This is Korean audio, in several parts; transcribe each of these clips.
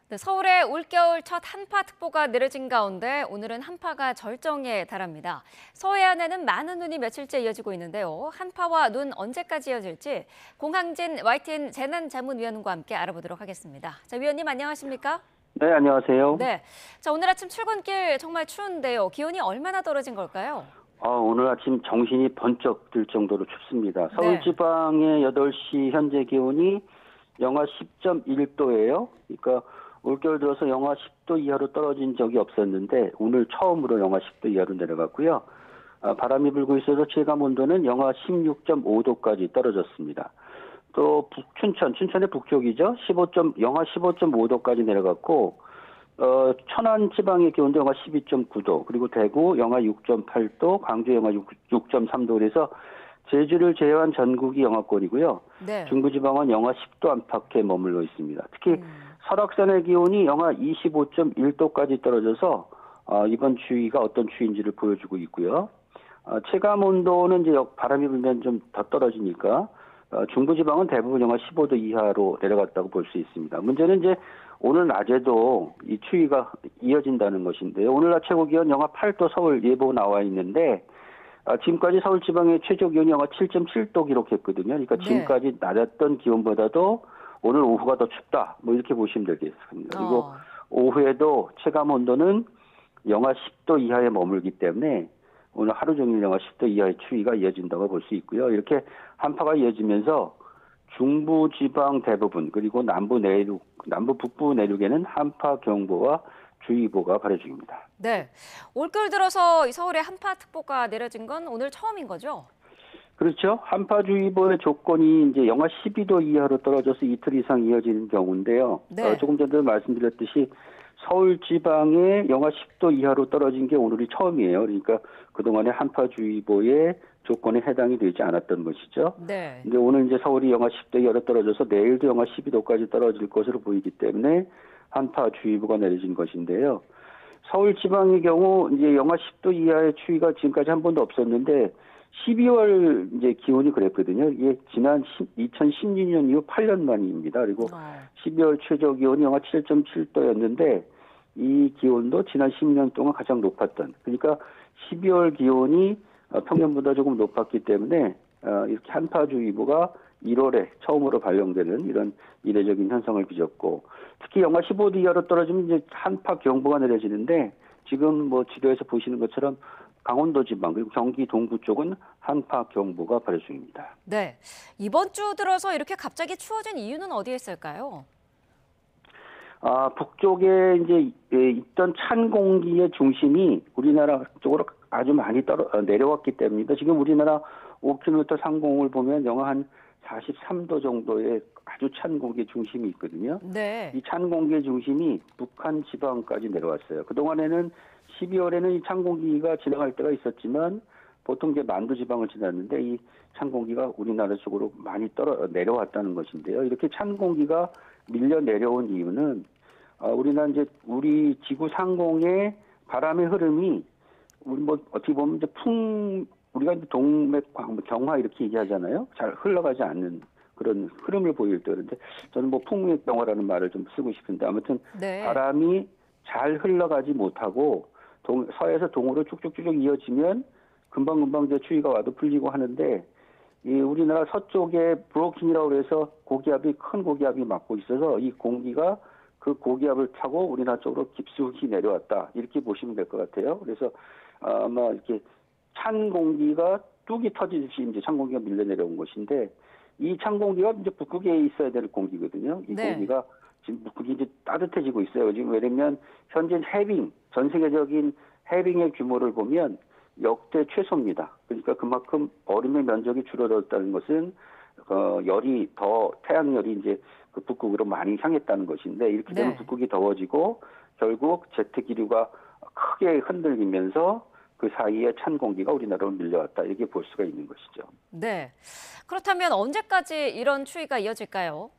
네, 서울에 올겨울 첫 한파특보가 내려진 가운데 오늘은 한파가 절정에 달합니다. 서해안에는 많은 눈이 며칠째 이어지고 있는데요. 한파와 눈 언제까지 이어질지 공항진 YTN 재난자문위원과 함께 알아보도록 하겠습니다. 자, 위원님 안녕하십니까? 네, 안녕하세요. 네, 자 오늘 아침 출근길 정말 추운데요. 기온이 얼마나 떨어진 걸까요? 오늘 아침 정신이 번쩍 들 정도로 춥습니다. 네. 서울 지방의 8시 현재 기온이 영하 10.1도예요. 그러니까 올겨울 들어서 영하 10도 이하로 떨어진 적이 없었는데 오늘 처음으로 영하 10도 이하로 내려갔고요. 바람이 불고 있어서 체감 온도는 영하 16.5도까지 떨어졌습니다. 또 춘천의 북쪽이죠. 영하 15.5도까지 내려갔고 천안 지방의 기온도 영하 12.9도, 그리고 대구 영하 6.8도, 광주 영하 6.3도, 그래서 제주를 제외한 전국이 영하권이고요. 네. 중부지방은 영하 10도 안팎에 머물러 있습니다. 특히 설악산의 기온이 영하 25.1도까지 떨어져서 이번 추위가 어떤 추위인지를 보여주고 있고요. 체감 온도는 이제 바람이 불면 좀 더 떨어지니까 중부지방은 대부분 영하 15도 이하로 내려갔다고 볼 수 있습니다. 문제는 이제 오늘 낮에도 이 추위가 이어진다는 것인데요. 오늘 낮 최고 기온 영하 8도 서울 예보 나와 있는데 지금까지 서울 지방의 최저 기온이 영하 7.7도 기록했거든요. 그러니까 네. 지금까지 낮았던 기온보다도 오늘 오후가 더 춥다. 뭐 이렇게 보시면 되겠습니다. 그리고 오후에도 체감 온도는 영하 10도 이하에 머물기 때문에 오늘 하루 종일 영하 10도 이하의 추위가 이어진다고 볼 수 있고요. 이렇게 한파가 이어지면서 중부 지방 대부분, 그리고 남부 북부 내륙에는 한파 경보와 주의보가 발효 중입니다. 네, 올겨울 들어서 이 서울에 한파특보가 내려진 건 오늘 처음인 거죠? 그렇죠. 한파주의보의 조건이 이제 영하 12도 이하로 떨어져서 이틀 이상 이어지는 경우인데요. 네. 조금 전에 말씀드렸듯이 서울 지방에 영하 10도 이하로 떨어진 게 오늘이 처음이에요. 그러니까 그동안의 한파주의보의 조건에 해당이 되지 않았던 것이죠. 네. 근데 오늘 이제 서울이 영하 10도 이하로 떨어져서 내일도 영하 12도까지 떨어질 것으로 보이기 때문에 한파주의보가 내려진 것인데요. 서울 지방의 경우 이제 영하 10도 이하의 추위가 지금까지 한 번도 없었는데 12월 이제 기온이 그랬거든요. 이게 지난 2016년 이후 8년 만입니다. 그리고 12월 최저 기온이 영하 7.7도였는데 이 기온도 지난 10년 동안 가장 높았던. 그러니까 12월 기온이 평년보다 조금 높았기 때문에 이렇게 한파주의보가 1월에 처음으로 발령되는 이런 이례적인 현상을 빚었고, 특히 영하 15도 이하로 떨어지면 이제 한파 경보가 내려지는데 지금 뭐 지도에서 보시는 것처럼 강원도 지방 그리고 경기 동부 쪽은 한파 경보가 발효 중입니다. 네, 이번 주 들어서 이렇게 갑자기 추워진 이유는 어디에 있을까요? 북쪽에 이제 있던 찬 공기의 중심이 우리나라 쪽으로 아주 많이 내려왔기 때문입니다. 지금 우리나라 5km 상공을 보면 영하 한 43도 정도의 아주 찬 공기의 중심이 있거든요. 네. 이 찬 공기의 중심이 북한 지방까지 내려왔어요. 그동안에는 12월에는 이 찬 공기가 지나갈 때가 있었지만 보통 이제 만두 지방을 지났는데 이 찬 공기가 우리나라 쪽으로 많이 내려왔다는 것인데요. 이렇게 찬 공기가 밀려 내려온 이유는 우리나라 이제 우리 지구 상공의 바람의 흐름이 우리 뭐 어떻게 보면 이제 우리가 이제 동맥 경화 이렇게 얘기하잖아요. 잘 흘러가지 않는 그런 흐름을 보일 때, 그런데 저는 뭐 풍맥 경화라는 말을 좀 쓰고 싶은데 아무튼 네. 바람이 잘 흘러가지 못하고 서에서 동으로 쭉쭉쭉 이어지면 금방금방 이제 추위가 와도 풀리고 하는데 이 우리나라 서쪽에 브로킹이라고 해서 큰 고기압이 막고 있어서 이 공기가 그 고기압을 타고 우리나라 쪽으로 깊숙이 내려왔다. 이렇게 보시면 될 것 같아요. 그래서 아마 이렇게 찬 공기가 뚝이 터지듯이 이제 찬 공기가 밀려 내려온 것인데 이 찬 공기가 이제 북극에 있어야 될 공기거든요. 이 네. 공기가 지금 북극이 이제 따뜻해지고 있어요. 지금 왜냐면 현재 전 세계적인 해빙의 규모를 보면 역대 최소입니다. 그러니까 그만큼 얼음의 면적이 줄어들었다는 것은 태양열이 이제 그 북극으로 많이 향했다는 것인데 이렇게 되면 네. 북극이 더워지고 결국 제트 기류가 크게 흔들리면서 그 사이에 찬 공기가 우리나라로 밀려왔다 이렇게 볼 수가 있는 것이죠. 네. 그렇다면 언제까지 이런 추위가 이어질까요?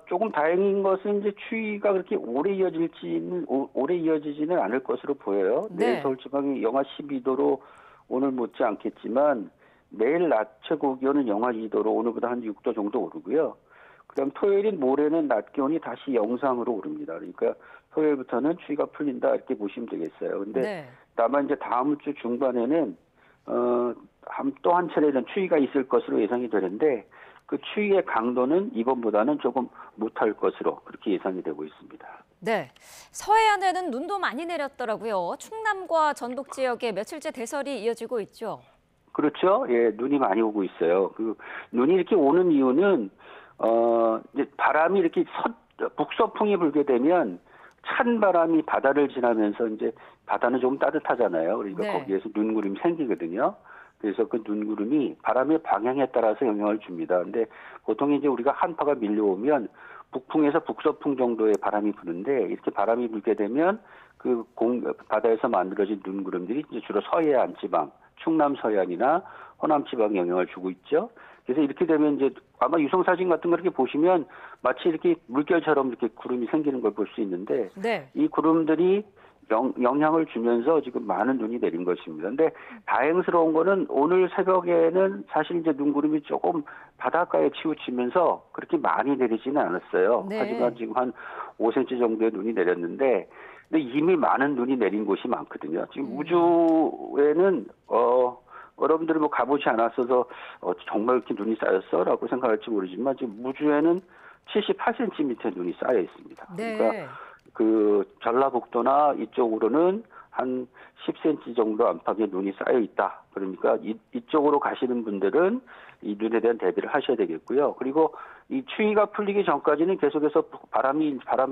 조금 다행인 것은 이제 추위가 그렇게 오래 이어지지는 않을 것으로 보여요. 네. 내일 서울 지방이 영하 12도로 오늘 못지 않겠지만 내일 낮 최고 기온은 영하 2도로 오늘보다 한 6도 정도 오르고요. 그다음 토요일인 모레는 낮 기온이 다시 영상으로 오릅니다. 그러니까 토요일부터는 추위가 풀린다 이렇게 보시면 되겠어요. 근데 네. 다만 이제 다음 주 중반에는 또 한 차례는 추위가 있을 것으로 예상이 되는데 그 추위의 강도는 이번보다는 조금 못할 것으로 그렇게 예상이 되고 있습니다. 네. 서해안에는 눈도 많이 내렸더라고요. 충남과 전북 지역에 며칠째 대설이 이어지고 있죠. 그렇죠. 예, 눈이 많이 오고 있어요. 그 눈이 이렇게 오는 이유는 이제 바람이 이렇게 북서풍이 불게 되면 찬 바람이 바다를 지나면서 이제 바다는 조금 따뜻하잖아요. 그러니까 네. 거기에서 눈구름이 생기거든요. 그래서 그 눈구름이 바람의 방향에 따라서 영향을 줍니다. 근데 보통 이제 우리가 한파가 밀려오면 북풍에서 북서풍 정도의 바람이 부는데 이렇게 바람이 불게 되면 그 바다에서 만들어진 눈구름들이 이제 주로 서해안 지방, 충남 서해안이나 호남 지방에 영향을 주고 있죠. 그래서 이렇게 되면 이제 아마 유성 사진 같은 거 이렇게 보시면 마치 이렇게 물결처럼 이렇게 구름이 생기는 걸 볼 수 있는데 네. 이 구름들이 영향을 주면서 지금 많은 눈이 내린 것입니다. 근데 다행스러운 거는 오늘 새벽에는 사실 이제 눈구름이 조금 바닷가에 치우치면서 그렇게 많이 내리지는 않았어요. 네. 하지만 지금 한 5cm 정도의 눈이 내렸는데 근데 이미 많은 눈이 내린 곳이 많거든요. 지금 우주에는 여러분들이 뭐 가보지 않았어서 정말 이렇게 눈이 쌓였어라고 생각할지 모르지만 지금 우주에는 78cm의 눈이 쌓여 있습니다. 네. 그러니까 그 전라북도나 이쪽으로는 한 10cm 정도 안팎의 눈이 쌓여 있다. 그러니까 이쪽으로 가시는 분들은 이 눈에 대한 대비를 하셔야 되겠고요. 그리고 이 추위가 풀리기 전까지는 계속해서 바람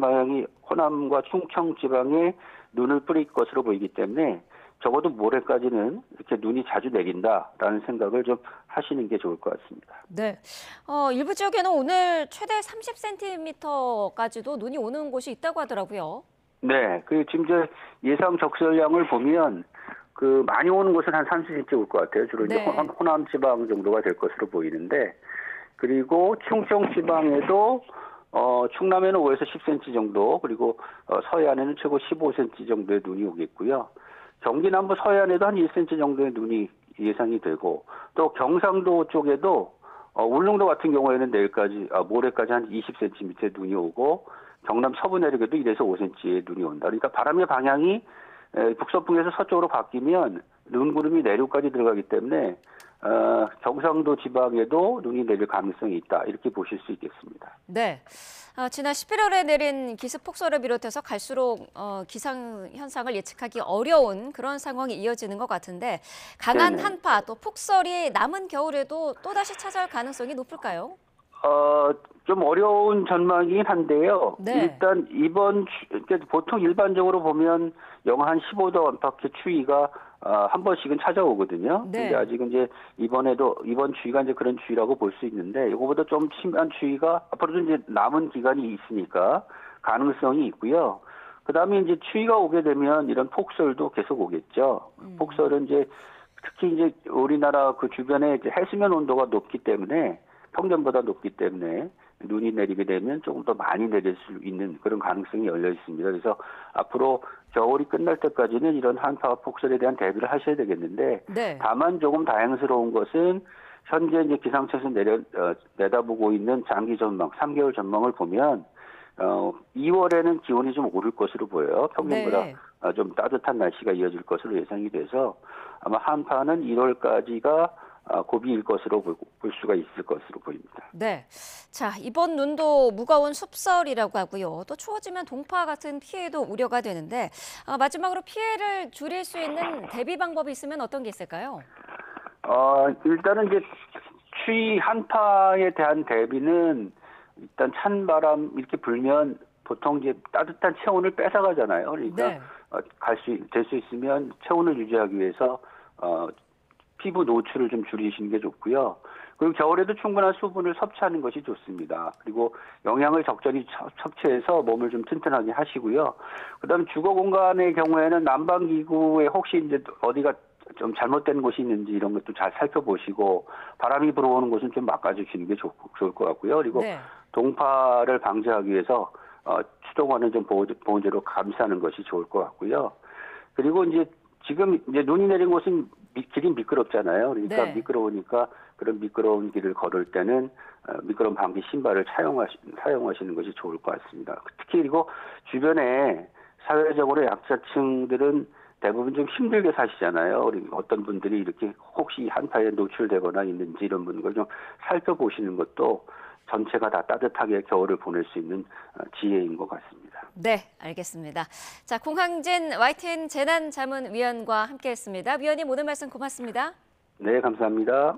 방향이 호남과 충청 지방에 눈을 뿌릴 것으로 보이기 때문에 적어도 모레까지는 이렇게 눈이 자주 내린다라는 생각을 좀 하시는 게 좋을 것 같습니다. 네. 일부 지역에는 오늘 최대 30cm까지도 눈이 오는 곳이 있다고 하더라고요. 네, 그 지금 이제 예상 적설량을 보면 그 많이 오는 곳은 한 30cm 올 것 같아요. 주로 네. 이제 호남 지방 정도가 될 것으로 보이는데 그리고 충청 지방에도 충남에는 5에서 10cm 정도 그리고 서해안에는 최고 15cm 정도의 눈이 오겠고요. 경기 남부 서해안에도 한 1cm 정도의 눈이 예상이 되고 또 경상도 쪽에도 울릉도 같은 경우에는 모레까지 한 20cm의 눈이 오고 경남 서부 내륙에도 1에서 5cm의 눈이 온다. 그러니까 바람의 방향이 북서풍에서 서쪽으로 바뀌면 눈구름이 내륙까지 들어가기 때문에 경상도 지방에도 눈이 내릴 가능성이 있다. 이렇게 보실 수 있겠습니다. 네. 지난 11월에 내린 기습 폭설을 비롯해서 갈수록 기상 현상을 예측하기 어려운 그런 상황이 이어지는 것 같은데 강한 네네. 한파 또 폭설이 남은 겨울에도 또다시 찾아올 가능성이 높을까요? 좀 어려운 전망이긴 한데요. 네. 일단 그러니까 보통 일반적으로 보면 영하 한 15도 안팎의 추위가 한 번씩은 찾아오거든요. 네. 근데 아직은 이제 이번 추위가 이제 그런 추위라고 볼 수 있는데 이거보다 좀 심한 추위가 앞으로도 이제 남은 기간이 있으니까 가능성이 있고요. 그다음에 이제 추위가 오게 되면 이런 폭설도 계속 오겠죠. 폭설은 이제 특히 이제 우리나라 그 주변에 이제 해수면 온도가 높기 때문에 평년보다 높기 때문에 눈이 내리게 되면 조금 더 많이 내릴 수 있는 그런 가능성이 열려 있습니다. 그래서 앞으로 겨울이 끝날 때까지는 이런 한파와 폭설에 대한 대비를 하셔야 되겠는데 네. 다만 조금 다행스러운 것은 현재 이제 기상청에서 내다보고 있는 장기 전망, 3개월 전망을 보면 2월에는 기온이 좀 오를 것으로 보여요. 평년보다 네. 좀 따뜻한 날씨가 이어질 것으로 예상이 돼서 아마 한파는 1월까지가 고비일 것으로 볼 수가 있을 것으로 보입니다. 네. 자, 이번 눈도 무거운 숲설이라고 하고요. 또 추워지면 동파 같은 피해도 우려가 되는데 마지막으로 피해를 줄일 수 있는 대비 방법이 있으면 어떤 게 있을까요? 일단은 이제 추위 한파에 대한 대비는 일단 찬바람 이렇게 불면 보통 이제 따뜻한 체온을 뺏어가잖아요. 그러니까 네. 될 수 있으면 체온을 유지하기 위해서 피부 노출을 좀 줄이시는 게 좋고요. 그리고 겨울에도 충분한 수분을 섭취하는 것이 좋습니다. 그리고 영양을 적절히 섭취해서 몸을 좀 튼튼하게 하시고요. 그다음 주거 공간의 경우에는 난방 기구에 혹시 이제 어디가 좀 잘못된 곳이 있는지 이런 것도 잘 살펴보시고 바람이 불어오는 곳은 좀 막아주시는 게 좋을 것 같고요. 그리고 네. 동파를 방지하기 위해서 추동화는 좀 보온재로 감싸는 것이 좋을 것 같고요. 그리고 이제 지금 이제 눈이 내린 곳은 길이 미끄럽잖아요. 그러니까 네. 미끄러우니까 그런 미끄러운 길을 걸을 때는 미끄럼 방지 신발을 사용하시는 것이 좋을 것 같습니다. 특히 그리고 주변에 사회적으로 약자층들은 대부분 좀 힘들게 사시잖아요. 그리고 어떤 분들이 이렇게 혹시 한파에 노출되거나 있는지 이런 분들 좀 살펴보시는 것도 전체가 다 따뜻하게 겨울을 보낼 수 있는 지혜인 것 같습니다. 네, 알겠습니다. 자, 공항진 YTN 재난자문위원과 함께했습니다. 위원님 오늘 말씀 고맙습니다. 네, 감사합니다.